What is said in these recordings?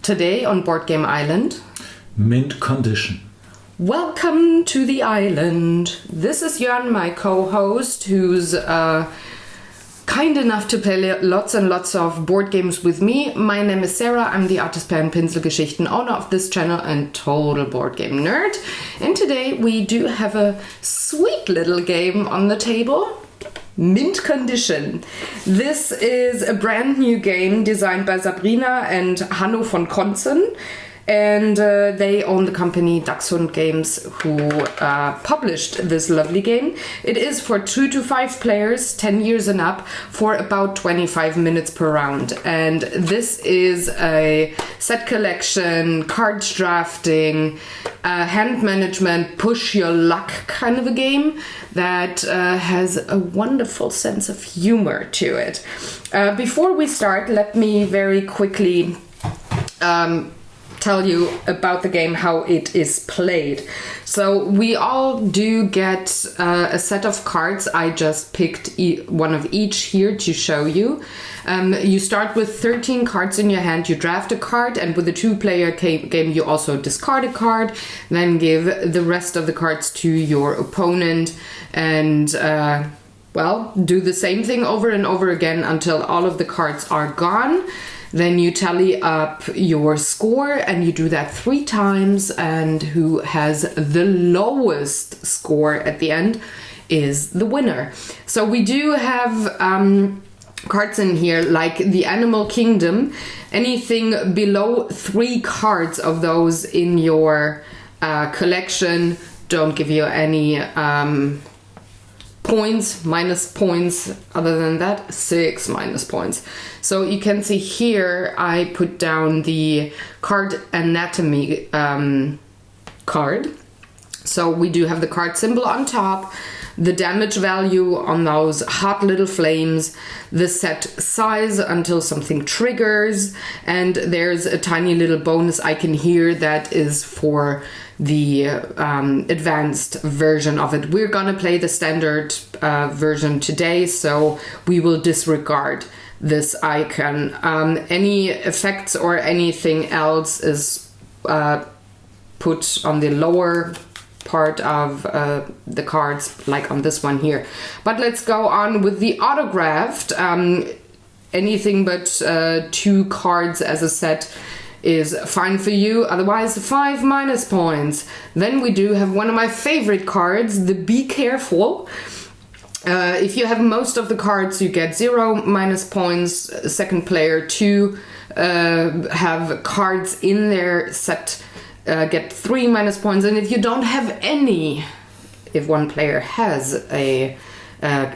Today on Board Game Island. Mint condition. Welcome to the island. This is Jörn, my co-host, who's kind enough to play lots and lots of board games with me. My name is Sarah. I'm the Artist Pen Pinselgeschichten owner of this channel and total board game nerd. And today we do have a sweet little game on the table. Mint Condition. This is a brand new game designed by Sabrina and Hanno von Konzen. And they own the company Dachshund Games, who published this lovely game. It is for 2 to 5 players, 10 years and up, for about 25 minutes per round. And this is a set collection, cards drafting, hand management, push your luck kind of a game that has a wonderful sense of humor to it. Before we start, let me very quickly tell you about the game, how it is played. So we all do get a set of cards. I just picked one of each here to show you. You start with 13 cards in your hand. You draft a card, and with a 2-player game you also discard a card, then give the rest of the cards to your opponent, and well, do the same thing over and over again until all of the cards are gone. Then you tally up your score, and you do that 3 times, and who has the lowest score at the end is the winner. So we do have cards in here like the Animal Kingdom. Anything below 3 cards of those in your collection don't give you any points, minus points. Other than that, 6 minus points. So you can see here I put down the card anatomy card. So we do have the card symbol on top, the damage value on those hot little flames, the set size until something triggers, and there's a tiny little bonus icon here that is for the advanced version of it. We're gonna play the standard version today, so we will disregard this icon. Any effects or anything else is put on the lower part of the cards, like on this one here. But let's go on with the autographed. Anything but 2 cards as a set is fine for you, otherwise 5 minus points. Then we do have one of my favorite cards, the Be Careful. If you have most of the cards, you get 0 minus points. Second player to have cards in their set get 3 minus points. And if you don't have any, if one player has a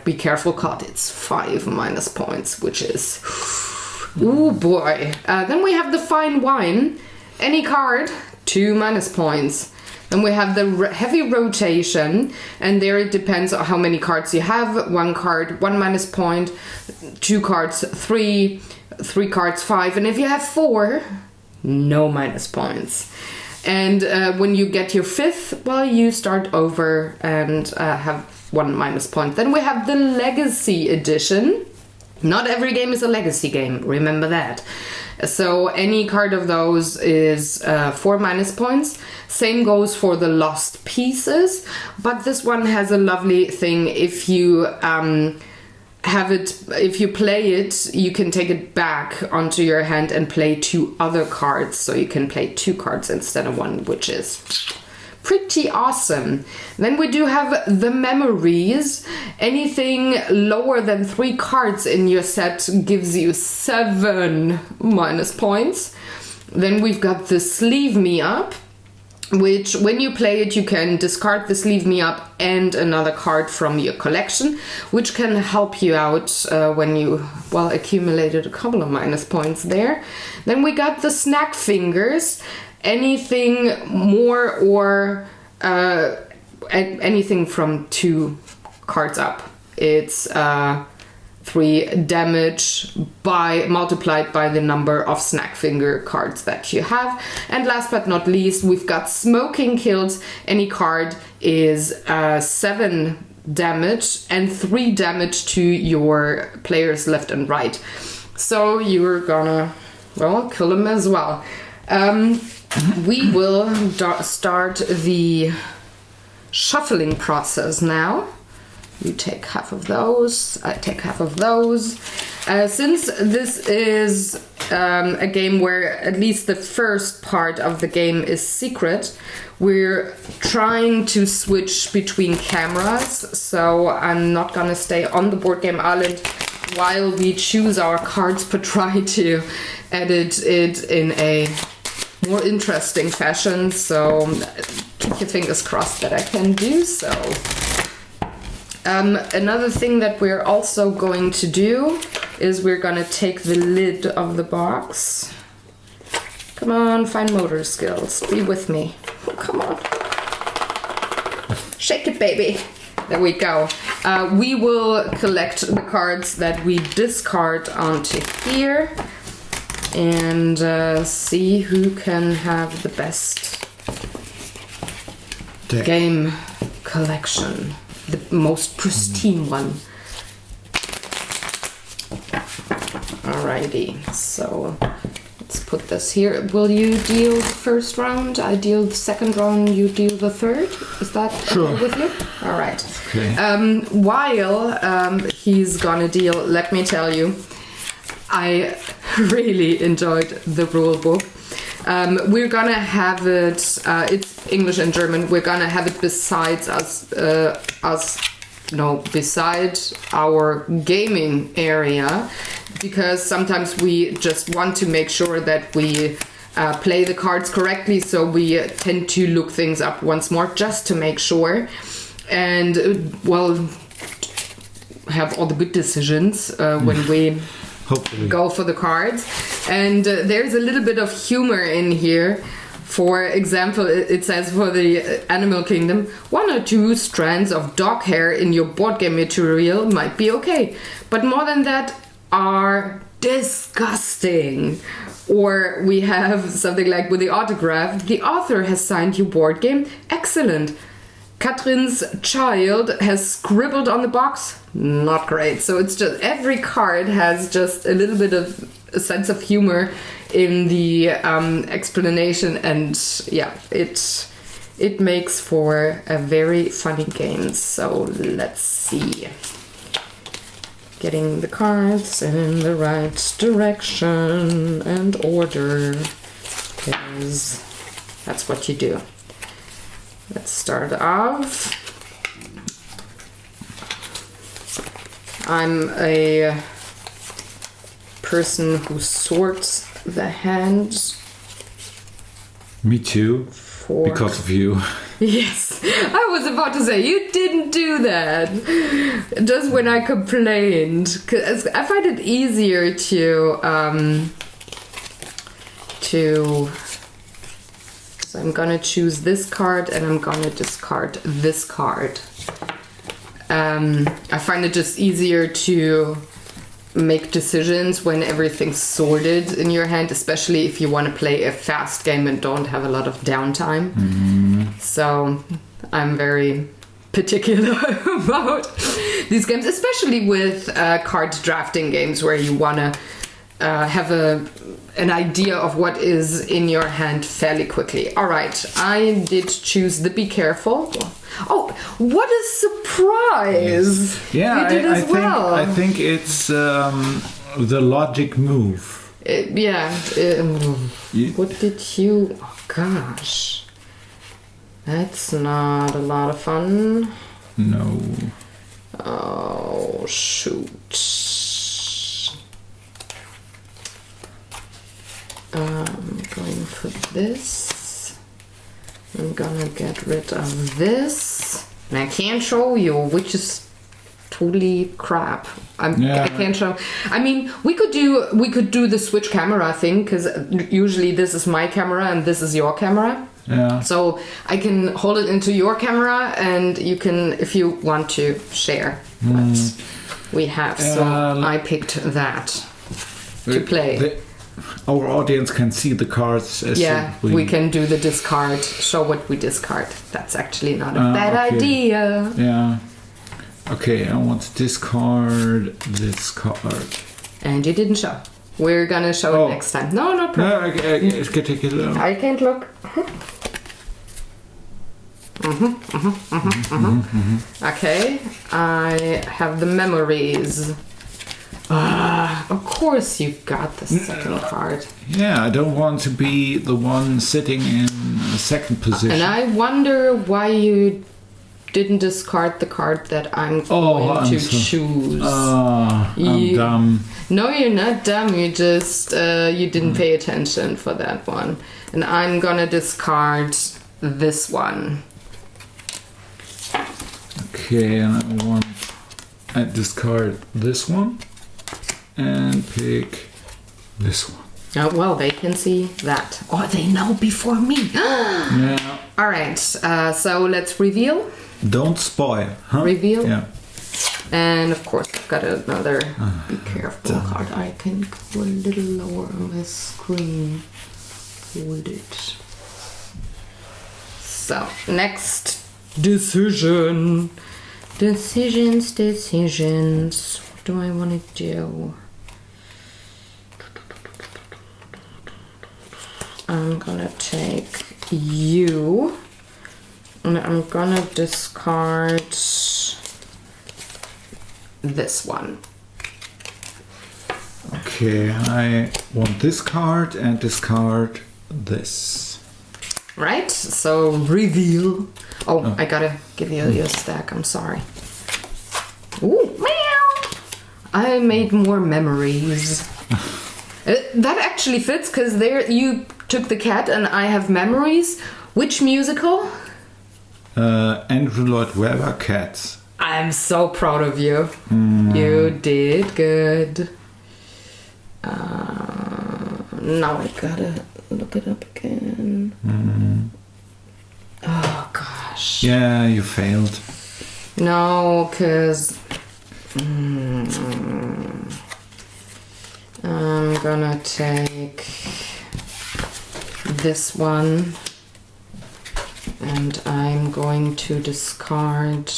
Be Careful card, it's 5 minus points, which is... Ooh boy. Then we have the Fine Wine. Any card, 2 minus points. Then we have the Heavy Rotation, and there it depends on how many cards you have. 1 card, 1 minus point. 2 cards, 3. 3 cards, 5. And if you have 4, no minus points. And when you get your 5th, well, you start over and have 1 minus point. Then we have the Legacy Edition. Not every game is a legacy game, remember that. So any card of those is 4 minus points. Same goes for the Lost Pieces, but this one has a lovely thing. If you if you play it, you can take it back onto your hand and play 2 other cards. So you can play 2 cards instead of 1, which is pretty awesome. Then we do have the Memories. Anything lower than 3 cards in your set gives you 7 minus points. Then we've got the Sleeve Me Up, which when you play it, you can discard the Sleeve Me Up and another card from your collection, which can help you out when you, well, accumulated a couple of minus points there. Then we got the Snack Fingers. Anything more or anything from 2 cards up. It's 3 damage multiplied by the number of snack finger cards that you have. And last but not least, we've got Smoking Kills. Any card is 7 damage and 3 damage to your players left and right. So you're gonna, well, kill them as well. We will start the shuffling process now. You take half of those, I take half of those. Since this is a game where at least the first part of the game is secret, we're trying to switch between cameras, so I'm not gonna stay on the Board Game Island while we choose our cards, but try to edit it in a more interesting fashion, so keep your fingers crossed that I can do so. Another thing that we're also going to do is we're gonna take the lid of the box. Come on, fine motor skills, be with me. Oh, come on. Shake it, baby. There we go. We will collect the cards that we discard onto here and see who can have the best game collection. The most pristine one. Alrighty, so let's put this here. Will you deal the first round? I deal the second round, you deal the third? Is that okay with you? Alright. Okay. While he's gonna deal, let me tell you, I really enjoyed the rule book. We're gonna have it, it's English and German, we're gonna have it beside beside our gaming area, because sometimes we just want to make sure that we play the cards correctly, so we tend to look things up once more just to make sure, and have all the good decisions when we hopefully go for the cards. And there's a little bit of humor in here. For example, it says for the animal kingdom, 1 or 2 strands of dog hair in your board game material might be okay, but more than that are disgusting. Or we have something like with the autograph, the author has signed your board game, excellent. Katrin's child has scribbled on the box, not great. So it's just, every card has just a little bit of a sense of humor in the explanation, and yeah, it makes for a very funny game. So let's see. Getting the cards in the right direction and order, because that's what you do. Let's start off. I'm a person who sorts the hands. Me too. Because of you. Yes, I was about to say you didn't do that. Just when I complained, 'cause I find it easier to. So I'm gonna choose this card and I'm gonna discard this card. I find it just easier to make decisions when everything's sorted in your hand, especially if you want to play a fast game and don't have a lot of downtime. So I'm very particular about these games, especially with card drafting games where you want to have an idea of what is in your hand fairly quickly. All right, I did choose the Be Careful. Oh, what a surprise! Yeah, you did as well. I think it's the logic move. What did you... Oh, gosh. That's not a lot of fun. No. Oh, shoot. I'm going for this. I'm gonna get rid of this. And I can't show you, which is totally crap. I can't show. I mean, we could do the switch camera thing, because usually this is my camera and this is your camera. Yeah. So I can hold it into your camera and you can, if you want to, share. But we have. So I picked that to play. Our audience can see the cards. We can do the discard. Show what we discard. That's actually not a bad idea. Yeah. Okay, I want to discard this card. And you didn't show. We're gonna show it next time. No, no problem. No, I can take it alone. I can't look. Okay, I have the memories. Of course you got the second card. Yeah, I don't want to be the one sitting in the second position. And I wonder why you didn't discard the card that I'm going to choose. I'm dumb. No, you're not dumb. You just you didn't pay attention for that one. And I'm gonna discard this one. Okay, and I discard this one and pick this one. Oh, well, they can see that. Oh, they know before me. Yeah. All right, so let's reveal. Don't spoil. Huh? Reveal. Yeah. And of course, I've got another be careful card. I can go a little lower on my screen. Hold it. So, next decision. Decisions. What do I want to do? I'm gonna take you. And I'm gonna discard this one. Okay, I want this card and discard this. Right? So reveal. Oh, I gotta give you your stack. I'm sorry. Ooh, meow! I made more memories. That actually fits because there you took the cat and I have memories. Which musical? Andrew Lloyd Webber, Cats. I'm so proud of you. You did good. Now I gotta look it up again. Oh gosh. Yeah, you failed. No, because I'm gonna take this one and I'm going to discard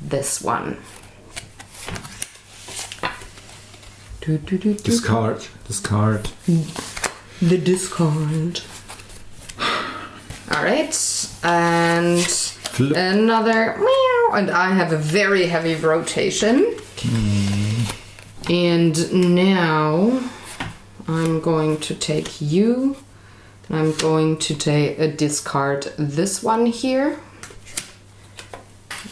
this one. Discard. The discard. Alright, and another meow, and I have a very heavy rotation. And now I'm going to take you, and I'm going to discard this one here.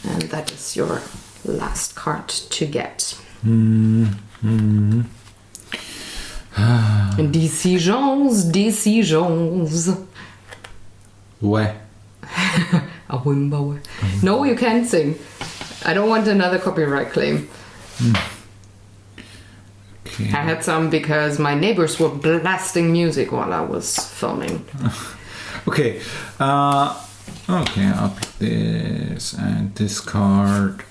And that is your last card to get. Decisions. Where? A wimbo. No, you can't sing. I don't want another copyright claim. Okay. I had some because my neighbors were blasting music while I was filming. Okay. Okay, I'll pick this and discard.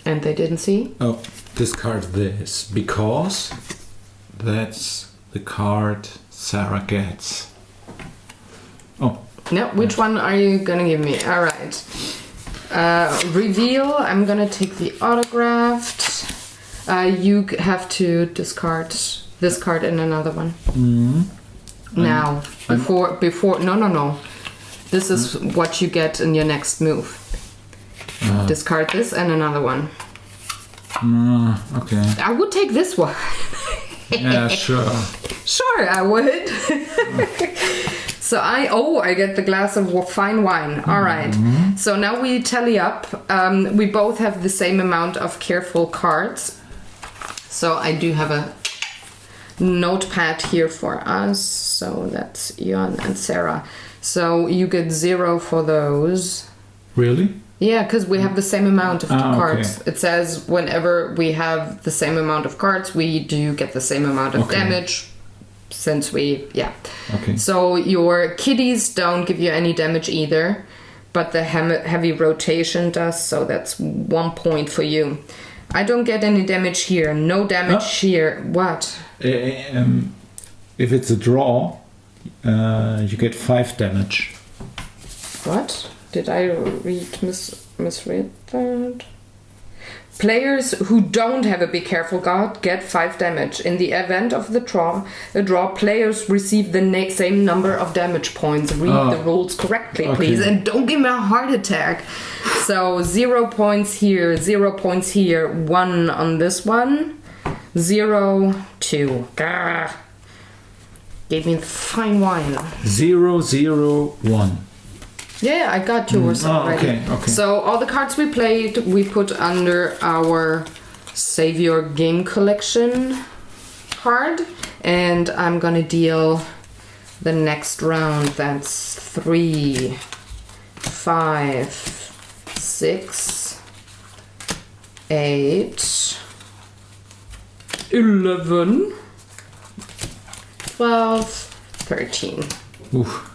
And they didn't see? Oh, discard this because that's the card Sarah gets. Oh. No, which one are you gonna give me? Alright. Reveal. I'm gonna take the autographed. You have to discard this card and another one. Now, before. No. This is what you get in your next move. Discard this and another one. Okay. I would take this one. Yeah, sure. Sure, I would. So I get the glass of fine wine. All right. So now we tally up. We both have the same amount of careful cards. So I do have a notepad here for us. So that's Jörn and Sarah. So you get 0 for those. Really? Yeah, because we have the same amount of cards. Okay. It says whenever we have the same amount of cards, we do get the same amount of damage. Since Okay. So your kitties don't give you any damage either, but the heavy rotation does, so that's 1 point for you. I don't get any damage here, no damage here. What? If it's a draw, you get 5 damage. What? Did I misread that? Players who don't have a Be Careful card get 5 damage. In the event of a draw, players receive the same number of damage points. Read the rules correctly, please, and don't give me a heart attack. So 0 points here, 0 points here, 1 on this one, 0, 2. Gah. Gave me the fine wine. 0, 0, 1. Yeah, I got yours already. Okay. So all the cards we played, we put under our Save Your Game Collection card. And I'm gonna deal the next round. That's 3, 5, 6, 8, 11, 12, 13. Oof.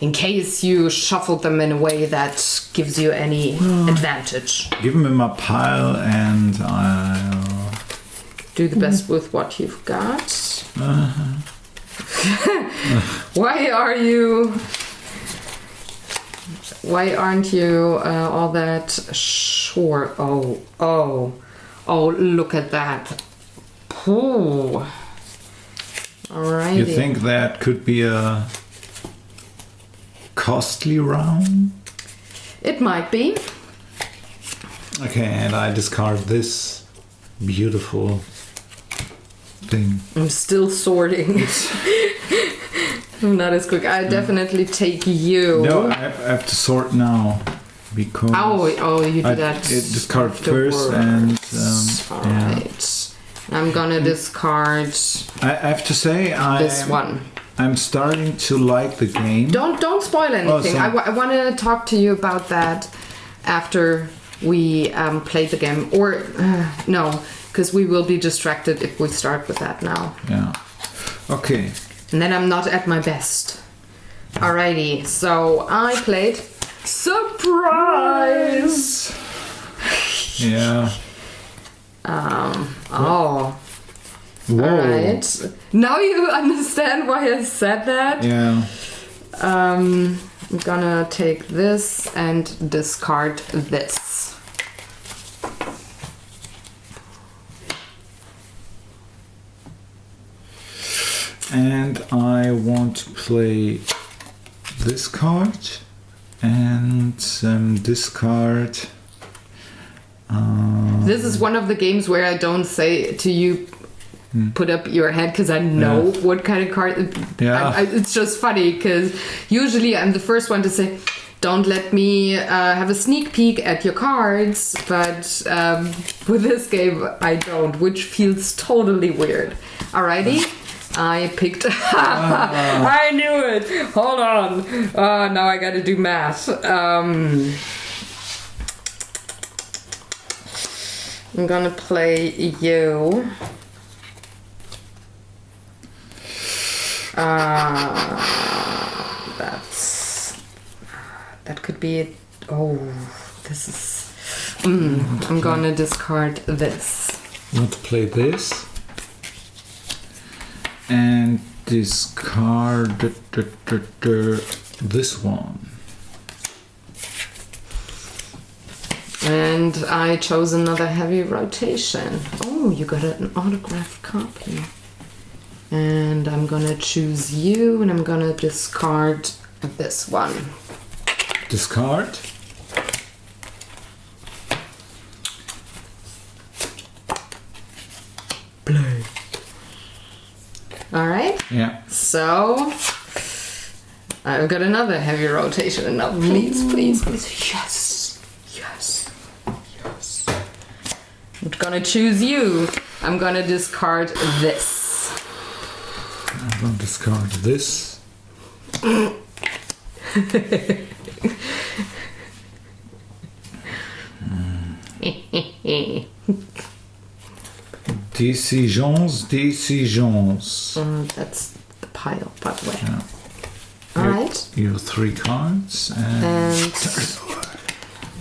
In case you shuffled them in a way that gives you any advantage. Give them in my pile and I'll... Do the best with what you've got. Why aren't you all that sure? Oh, look at that. Ooh. Alrighty. You think that could be a costly round? It might be. Okay, and I discard this beautiful thing. I'm still sorting. I'm not as quick. I definitely take you. No, I have to sort now because. Oh, you do that. Discard first, and Alright. I'm gonna discard. I have to say, this one. I'm starting to like the game. Don't spoil anything. I want to talk to you about that after we play the game. Or no, because we will be distracted if we start with that now. Yeah. Okay. And then I'm not at my best. Alrighty, so I played Surprise! Yeah. Oh. Whoa. Alright. Now you understand why I said that? Yeah. I'm gonna take this and discard this. And I want to play this card and discard. This is one of the games where I don't say to you, put up your head, because I know what kind of card. Yeah. It's just funny because usually I'm the first one to say, don't let me have a sneak peek at your cards. But with this game, I don't, which feels totally weird. Alrighty. I picked. I knew it. Hold on. Now I gotta do math. I'm gonna play you. That could be it. Oh, this is. I'm gonna discard this. I want to play this. And discard this one. And I chose another heavy rotation. Oh, you got an autographed copy. And I'm gonna choose you, and I'm gonna discard this one. Discard. Play. All right. Yeah. So I've got another heavy rotation. Now, please. Yes. I'm gonna choose you. I'm gonna discard this. I'm going to discard this. Decisions. That's the pile, by the way. Yeah. All right. Your 3 cards. And I'm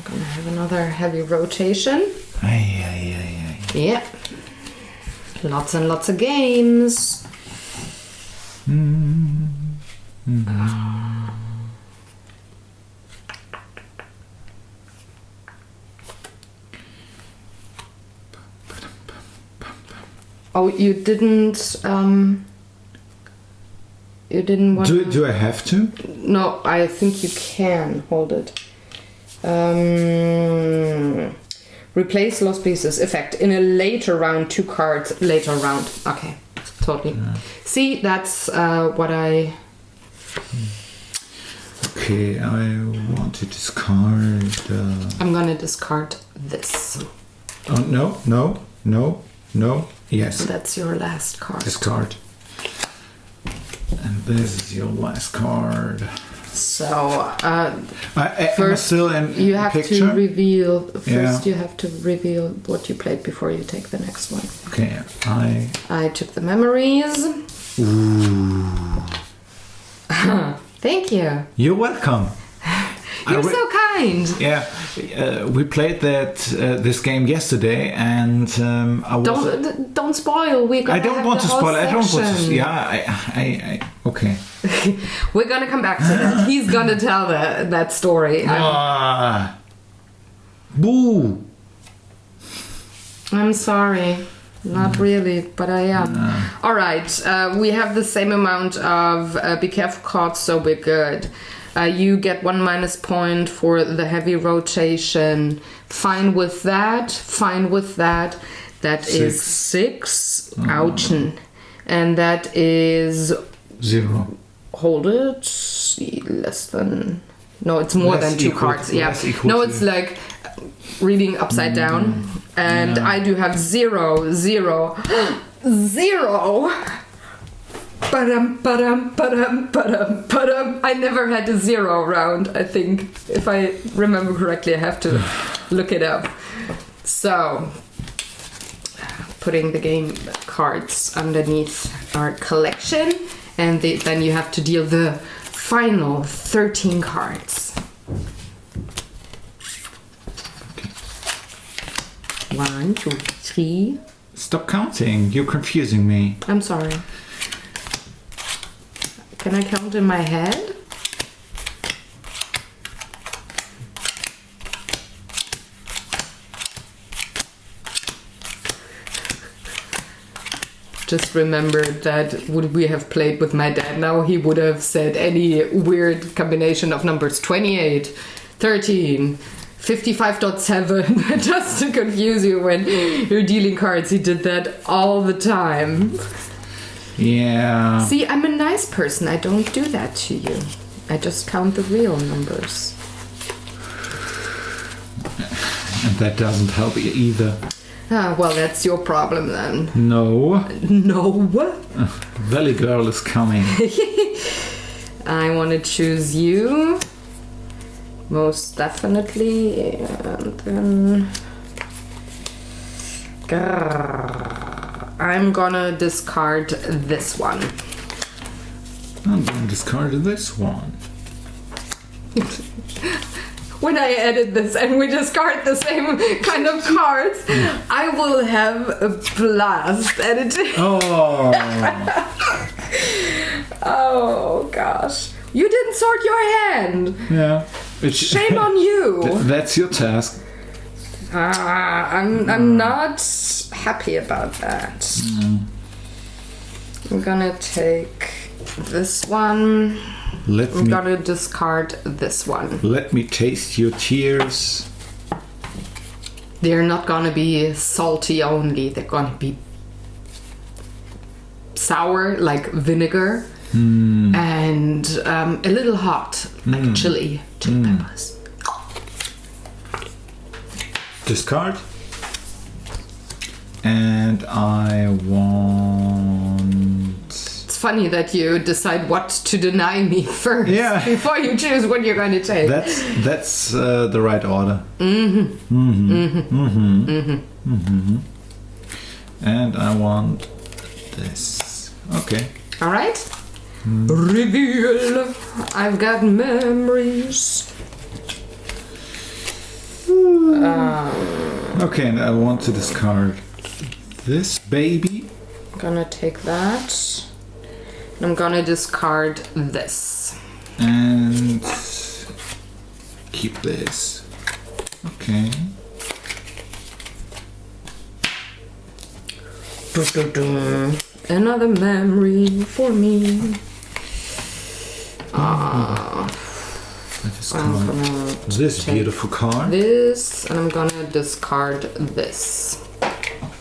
gonna have another heavy rotation. Yeah. Lots and lots of games. Oh, you didn't. You didn't want. Do I have to? No, I think you can. Hold it. Replace lost pieces. Effect. In a later round, 2 cards. Later round. Okay. Totally. Yeah. See, that's what I... Okay, I want to discard... I'm gonna discard this. Oh, no. Yes. That's your last card. Discard. And this is your last card. So, First, first still in you have picture? to reveal... First, Yeah. you have to reveal what you played before you take the next one. Okay, I took the memories. Ooh. Thank you. You're welcome. You're so kind. Yeah, we played this game yesterday, and I was. Don't spoil. I don't want to spoil. I don't want to. Yeah, I okay. We're gonna come back to that. He's gonna tell that story. Boo. I'm sorry. Not really, but I am. All right. We have the same amount of be careful cards, so we're good. You get 1 minus point for the heavy rotation. Fine with that. Fine with that. That is 6. Ouchin. And that is 0. Hold it. Less than. No, it's more than 2 cards. Yeah. No, it's like reading upside down. And I do have 0, 0, 0. I never had a 0 round, I think. If I remember correctly, I have to look it up. So, putting the game cards underneath our collection. And then you have to deal the final 13 cards. 1, 2, 3. Stop counting. You're confusing me. I'm sorry. Can I count in my head? Just remembered that would we have played with my dad now, he would have said any weird combination of numbers. 28, 13, 55.7, just to confuse you when you're dealing cards. He did that all the time. Yeah. See, I'm a nice person. I don't do that to you. I just count the real numbers. And that doesn't help you either. Ah, well, that's your problem then. No. No. Valley Girl is coming. I want to choose you. Most definitely. And then... I'm gonna discard this one. I'm gonna discard this one. When I edit this and we discard the same kind of cards, I will have a blast editing. Oh. Oh gosh. You didn't sort your hand. Yeah. Shame on you. That's your task. I'm not happy about that. I'm gonna take this one. I'm gonna discard this one. Let me taste your tears. They're not gonna be salty only. They're gonna be sour, like vinegar, and a little hot, like chili peppers. Discard. And I want... It's funny that you decide what to deny me first before you choose what you're going to take. That's the right order. And I want this. Okay. All right. Reveal. I've got memories. Okay, and I want to discard this baby. I'm gonna take that. And I'm gonna discard this. And keep this. Okay. Another memory for me. This beautiful card. This, and I'm gonna discard this.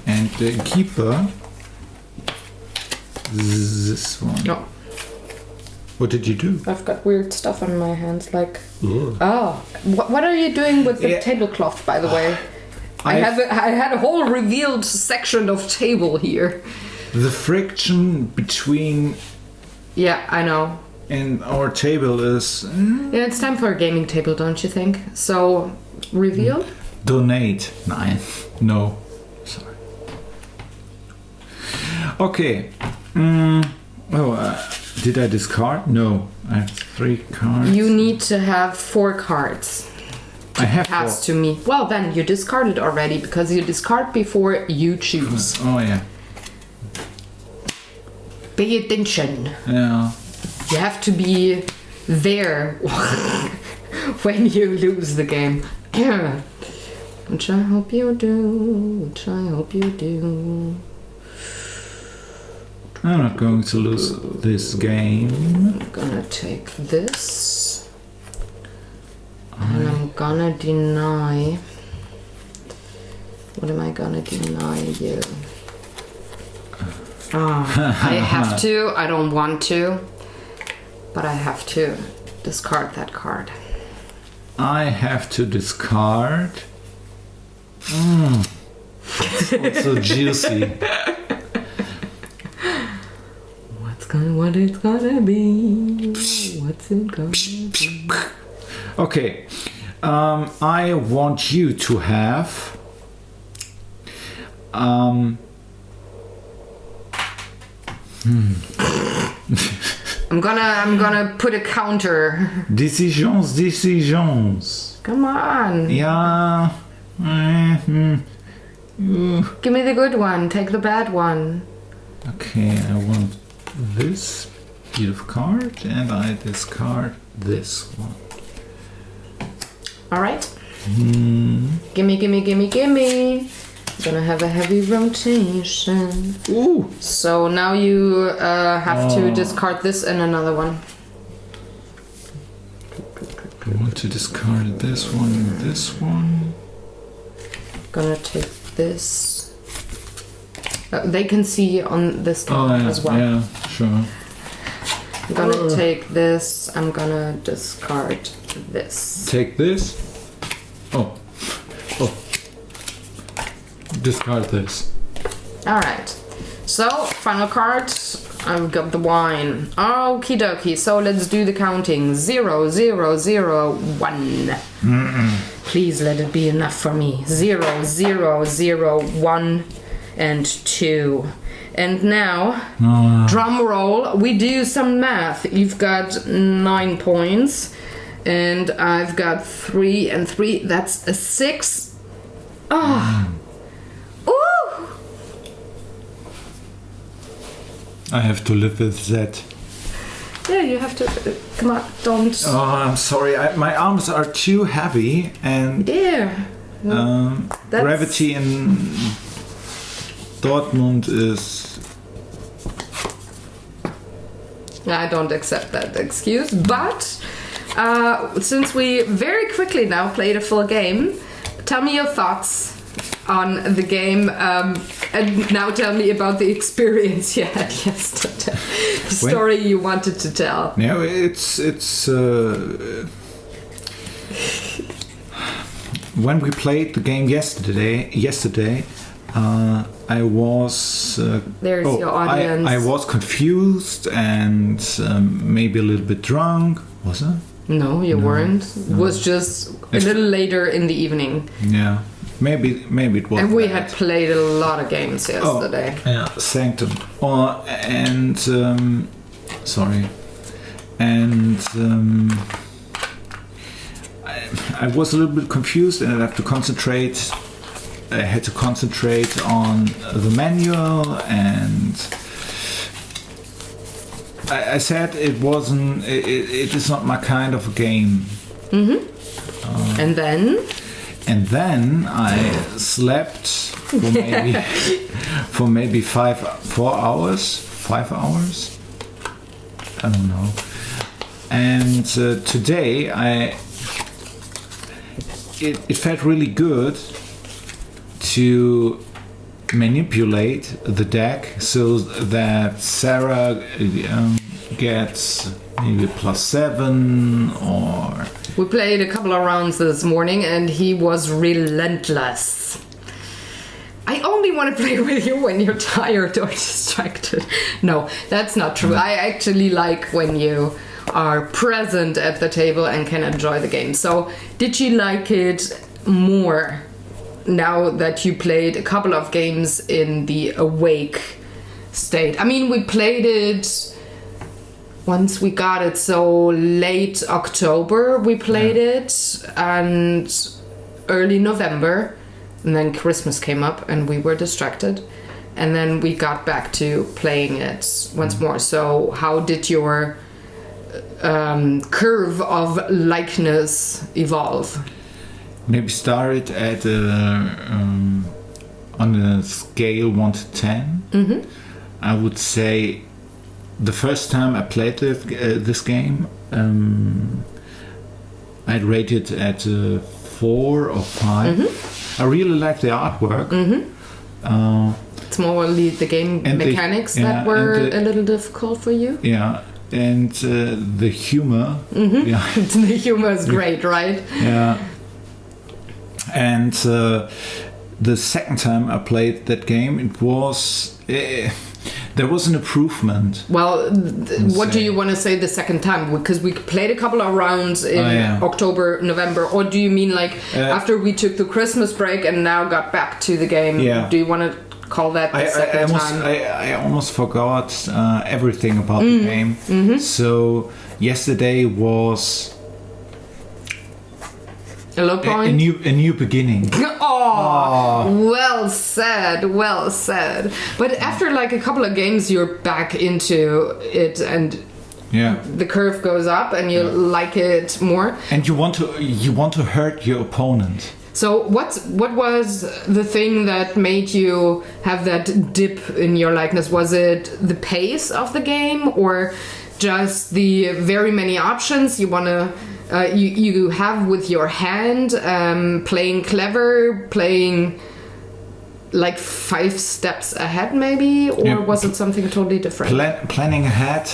And the keeper. This one. No, What did you do? I've got weird stuff on my hands, like. Ugh. Oh, what are you doing with the Yeah. tablecloth, by the way? I had a whole revealed section of table here. The friction between Yeah, I know. and our table is Yeah, it's time for a gaming table, don't you think? So, reveal? donate. Nein. No. Sorry. Okay. Did I discard? No. I have 3 cards. You need to have 4 cards. I have Pass 4. to me. Well, then you discarded already because you discard before you choose. Oh yeah. Pay attention. Yeah. You have to be there when you lose the game. Which I hope you do. Which I hope you do. I'm not going to lose this game. I'm gonna take this. And I'm gonna deny. What am I gonna deny you? I have to. I don't want to. But I have to discard that card. I have to discard. It's so juicy. What it's gonna be? What's it gonna be? Okay. I want you to have. I'm gonna put a counter. Decisions. Come on. Yeah. Give me the good one. Take the bad one. Okay, I want this beautiful card and I discard this one. Alright. Gimme, gimme, gimme, gimme. Gonna have a heavy rotation. Ooh! So now you have to discard this and another one. I want to discard this one and this one. Gonna take this. They can see on this card as well. Yeah, sure. I'm gonna take this. I'm gonna discard this. Take this. Oh. Discard this. Alright. So, final card. I've got the wine. Okie dokie. So let's do the counting. 0, 0, 0, 1. Please let it be enough for me. 0, 0, 0, 1, and 2. And now, drum roll, we do some math. You've got 9 points. And I've got 3 and 3. That's a 6. Oh. Ooh! I have to live with that. Yeah, you have to. Come on, don't. Oh, I'm sorry. My arms are too heavy and Yeah. gravity in Dortmund is. I don't accept that excuse. But since we very quickly now played a full game, tell me your thoughts on the game, and now tell me about the experience you had yesterday. The story you wanted to tell. No, it's when we played the game yesterday, I was There's your audience. I was confused and maybe a little bit drunk. Was I? No, you weren't. It was just a little later in the evening. Yeah, maybe it was. And we that. had played a lot of games yesterday. Yeah, Sanctum. And sorry. And I was a little bit confused, and I had to concentrate. I had to concentrate on the manual, and I said it wasn't. It is not my kind of a game. And then And then I slept for maybe 4 hours, 5 hours. I don't know. And today it felt really good to manipulate the deck so that Sarah gets maybe +7 or... We played a couple of rounds this morning and he was relentless. I only want to play with you when you're tired or distracted. No, that's not true. I actually like when you are present at the table and can enjoy the game. So, did you like it more now that you played a couple of games in the awake state? I mean, we played it once we got it, so late October we played it, and early November, and then Christmas came up and we were distracted, and then we got back to playing it once more. So how did your curve of likeness evolve? Maybe started at on a scale 1 to 10. Mm-hmm. I would say the first time I played this game, I'd rate it at 4 or 5. Mm-hmm. I really like the artwork. Mm-hmm. It's more the game mechanics that were a little difficult for you. Yeah, and the humor. Mm-hmm. Yeah. The humor is great, right? Yeah. And the second time I played that game, it was there was an improvement. Well, what do you want to say the second time? Because we played a couple of rounds in October, November, or do you mean like after we took the Christmas break and now got back to the game? Yeah. Do you want to call that the second time? I almost forgot everything about the game. Mm-hmm. So yesterday was a low point? A new beginning. Well said, well said. But after like a couple of games, you're back into it, and the curve goes up, and you like it more. And you want to hurt your opponent. So what was the thing that made you have that dip in your likeness? Was it the pace of the game, or just the very many options you want to? You have with your hand, playing clever, playing like 5 steps ahead maybe, or was it something totally different? Planning ahead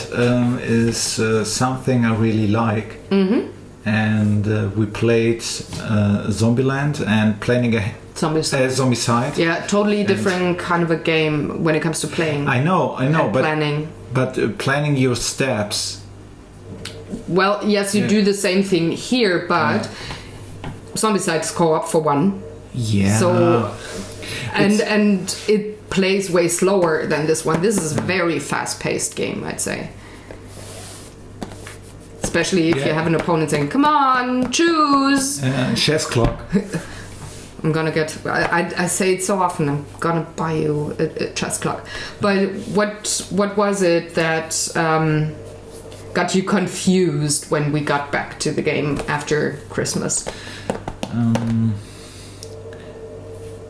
is something I really like. Mm-hmm. And we played Zombieland and planning ahead. Zombicide. Yeah, totally different kind of a game when it comes to playing. I know, but planning. But planning your steps. Well, yes, you do the same thing here, but Zombicide's co-op for one. Yeah. So, and it plays way slower than this one. This is a very fast-paced game, I'd say. Especially if you have an opponent saying, "Come on, choose." Chess clock. I'm gonna get. I say it so often. I'm gonna buy you a chess clock. But what was it that got you confused when we got back to the game after Christmas?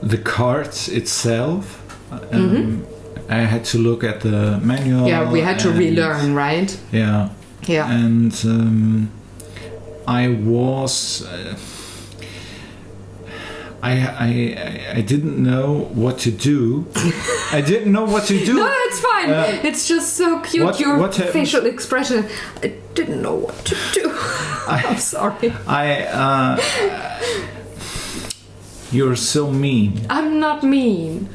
The cards itself. I had to look at the manual. Yeah, we had to relearn, right? Yeah. Yeah. And I was. I didn't know what to do. I didn't know what to do. No, it's fine. It's just so cute. Your facial expression. I didn't know what to do. I'm sorry. You're so mean. I'm not mean.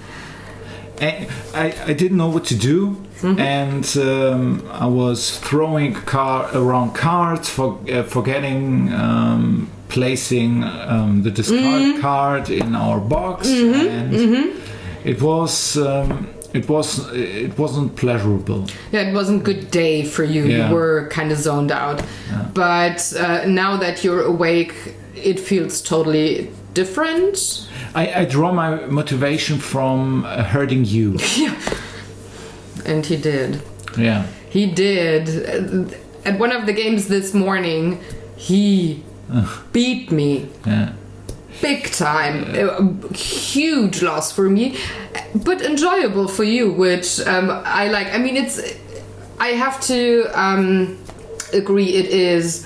I didn't know what to do. Mm-hmm. And I was throwing around cards, forgetting placing the discard card in our box, and it wasn't pleasurable. Yeah, it wasn't a good day for you. Yeah. You were kind of zoned out. Yeah. But now that you're awake, it feels totally different. I draw my motivation from hurting you. Yeah. And he did. Yeah. He did. At one of the games this morning, he beat me. Yeah. big time. A huge loss for me, but enjoyable for you, which I like. I mean, I have to agree, it is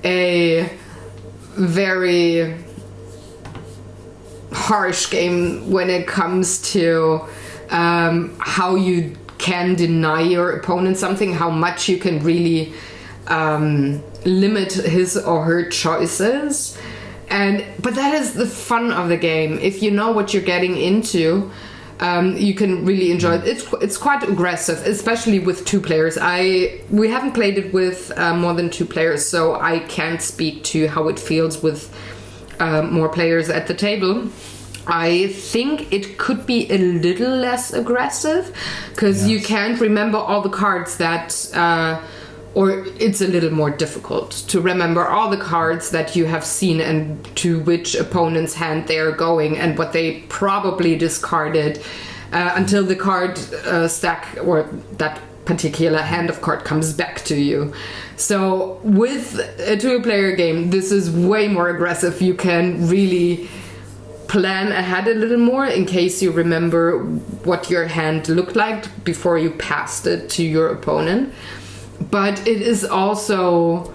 a very harsh game when it comes to how you can deny your opponent something, how much you can really limit his or her choices. But that is the fun of the game. If you know what you're getting into, you can really enjoy it. It's quite aggressive, especially with 2 players. We haven't played it with more than 2 players, so I can't speak to how it feels with more players at the table. I think it could be a little less aggressive because you can't remember all the cards that, or it's a little more difficult to remember all the cards that you have seen and to which opponent's hand they are going and what they probably discarded until the card stack or that particular hand of card comes back to you. So with a 2-player game, this is way more aggressive. You can really plan ahead a little more in case you remember what your hand looked like before you passed it to your opponent. But it is also,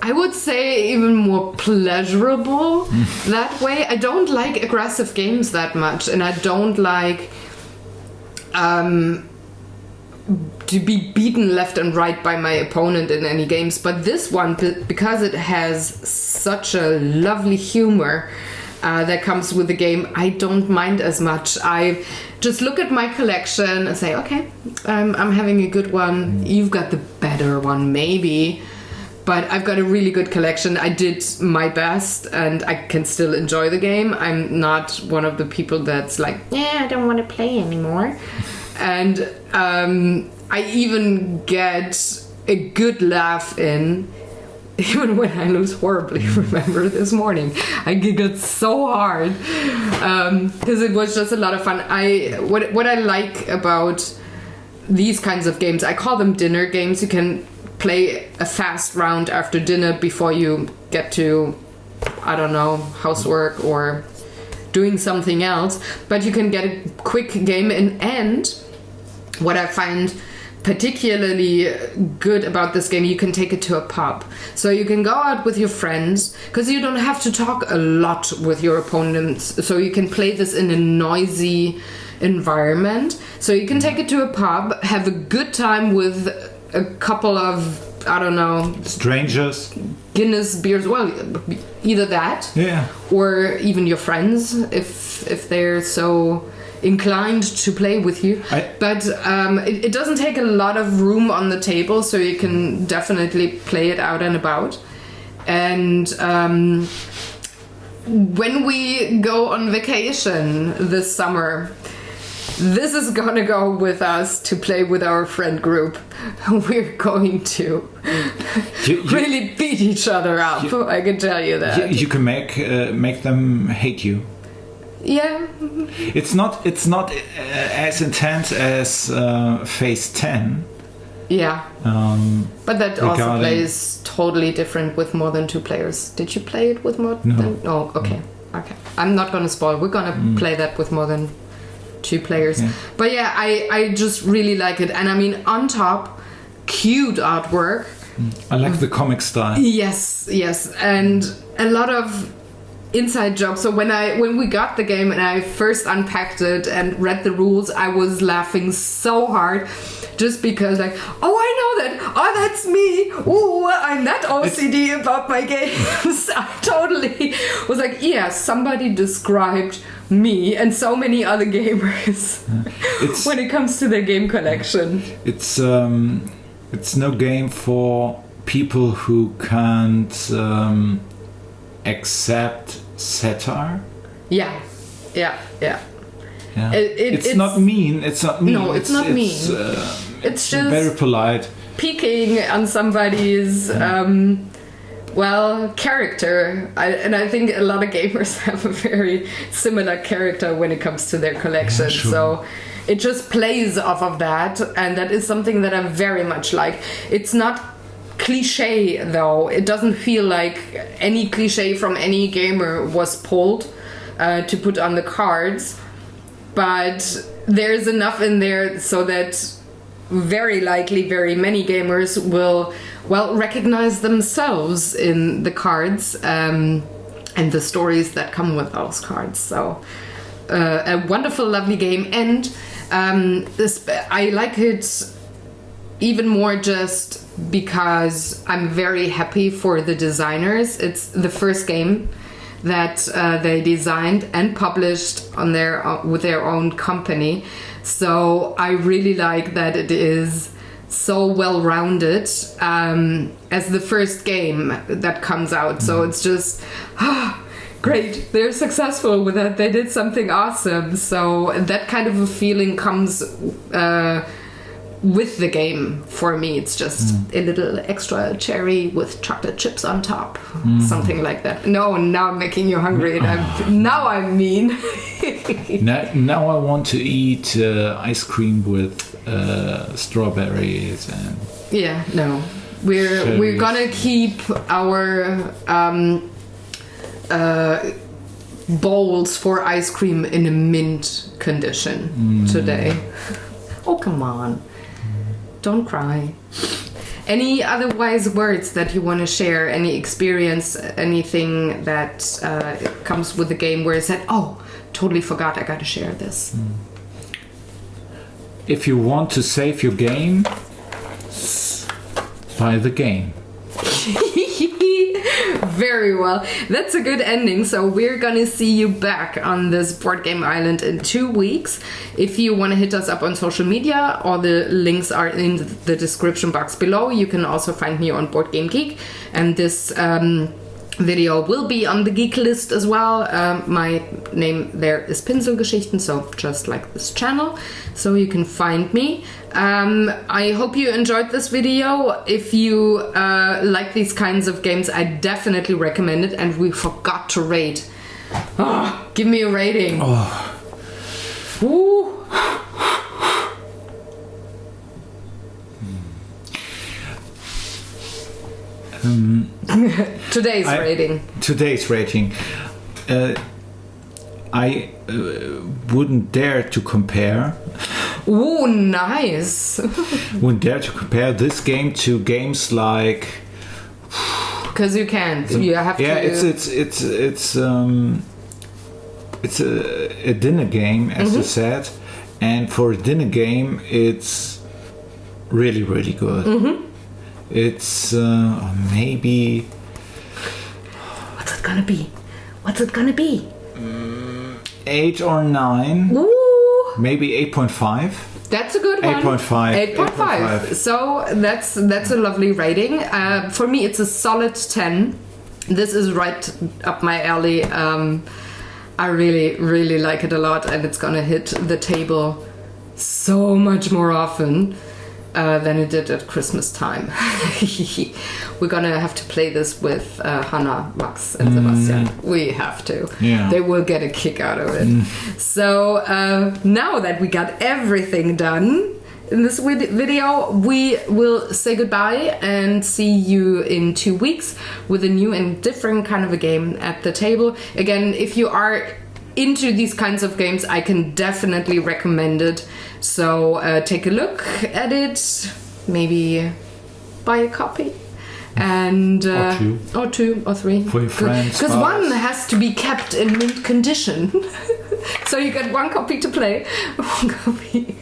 I would say, even more pleasurable that way. I don't like aggressive games that much, and I don't like to be beaten left and right by my opponent in any games. But this one, because it has such a lovely humor that comes with the game, I don't mind as much. I just look at my collection and say, okay, I'm having a good one. You've got the better one, maybe. But I've got a really good collection. I did my best and I can still enjoy the game. I'm not one of the people that's like, yeah, I don't want to play anymore. And I even get a good laugh in, even when I lose horribly. Remember this morning, I giggled so hard because it was just a lot of fun. What I like about these kinds of games, I call them dinner games. You can play a fast round after dinner before you get to, I don't know, housework or doing something else, but you can get a quick game in. And what I find particularly good about this game, you can take it to a pub. So you can go out with your friends, because you don't have to talk a lot with your opponents. So you can play this in a noisy environment. So you can take it to a pub, have a good time with a couple of, I don't know, strangers, Guinness beers. Well, either that, yeah, or even your friends if they're so inclined to play with you. But it doesn't take a lot of room on the table, so you can definitely play it out and about. And when we go on vacation this summer, this is gonna go with us to play with our friend group. We're going to really beat each other up. I can tell you that. You can make them hate you. Yeah. It's not as intense as Phase 10. Yeah. But that also plays totally different with more than 2 players. Did you play it with more than? Oh, okay. Okay. I'm not gonna spoil. We're gonna play that with more than 2 players. Yeah. But yeah, I just really like it. And I mean, on top, cute artwork. I like the comic style. Yes. And a lot of inside jokes. So when we got the game and I first unpacked it and read the rules, I was laughing so hard, just because like, oh, I know that. Oh, that's me. Oh, I'm that OCD about my games. I totally was like, yeah, somebody described me and so many other gamers when it comes to their game collection. It's no game for people who can't accept satire. Yeah. It's not mean. It's not mean. No, it's not mean. It's just very polite. Peeking on somebody's character. I think a lot of gamers have a very similar character when it comes to their collection. Yeah, sure. So it just plays off of that, and that is something that I very much like. It's not cliche though. It doesn't feel like any cliche from any gamer was pulled to put on the cards, but there's enough in there so that very likely very many gamers will recognize themselves in the cards and the stories that come with those cards. So a wonderful, lovely game, and I like it even more just because I'm very happy for the designers. It's the first game that they designed and published on with their own company. So I really like that it is so well-rounded as the first game that comes out. So it's just great. They're successful with it. They did something awesome. So that kind of a feeling comes with the game for me. It's just a little extra cherry with chocolate chips on top, something like that. No, now I'm making you hungry, and now I'm mean. now I want to eat ice cream with strawberries and we're gonna keep our bowls for ice cream in a mint condition today. Oh, come on. Don't cry. Any other wise words that you want to share? Any experience? Anything that comes with the game where you said, oh, totally forgot, I got to share this? If you want to save your game, buy the game. Very well. That's a good ending. So we're gonna see you back on this Board Game Island in 2 weeks. If you want to hit us up on social media, all the links are in the description box below. You can also find me on Board Game Geek, and this video will be on the Geek list as well. My name there is Pinselgeschichten, so just like this channel, so you can find me. I hope you enjoyed this video. If you like these kinds of games, I definitely recommend it. And we forgot to rate. Oh, give me a rating. Ooh. Today's rating. I wouldn't dare to compare. Ooh, nice. Wouldn't dare to compare this game to games like. Because you can't. You have to. Yeah, it's a dinner game, as you said, and for a dinner game, it's really, really good. It's maybe. What's it gonna be? 8 or 9. Ooh. Maybe 8.5. That's a good one. 8.5. 8.5. So that's a lovely rating. For me, it's a solid 10. This is right up my alley. I really, really like it a lot, and it's gonna hit the table so much more often than it did at Christmas time. We're gonna have to play this with Hannah, Max, and Sebastian. We have to. Yeah. They will get a kick out of it. So now that we got everything done in this video, we will say goodbye and see you in 2 weeks with a new and different kind of a game at the table. Again, if you are into these kinds of games, I can definitely recommend it. So take a look at it, maybe buy a copy, and or two or three for your friends, because one has to be kept in mint condition. So you get 1 copy to play, 1 copy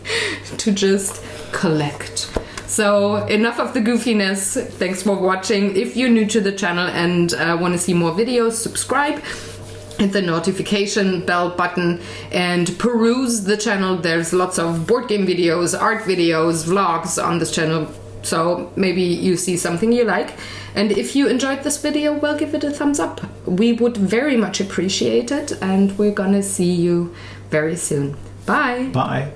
to just collect. So enough of the goofiness. Thanks for watching. If you're new to the channel and want to see more videos, subscribe. Hit the notification bell button and peruse the channel. There's lots of board game videos, art videos, vlogs on this channel. So maybe you see something you like. And if you enjoyed this video, well, give it a thumbs up. We would very much appreciate it. And we're gonna see you very soon. Bye. Bye.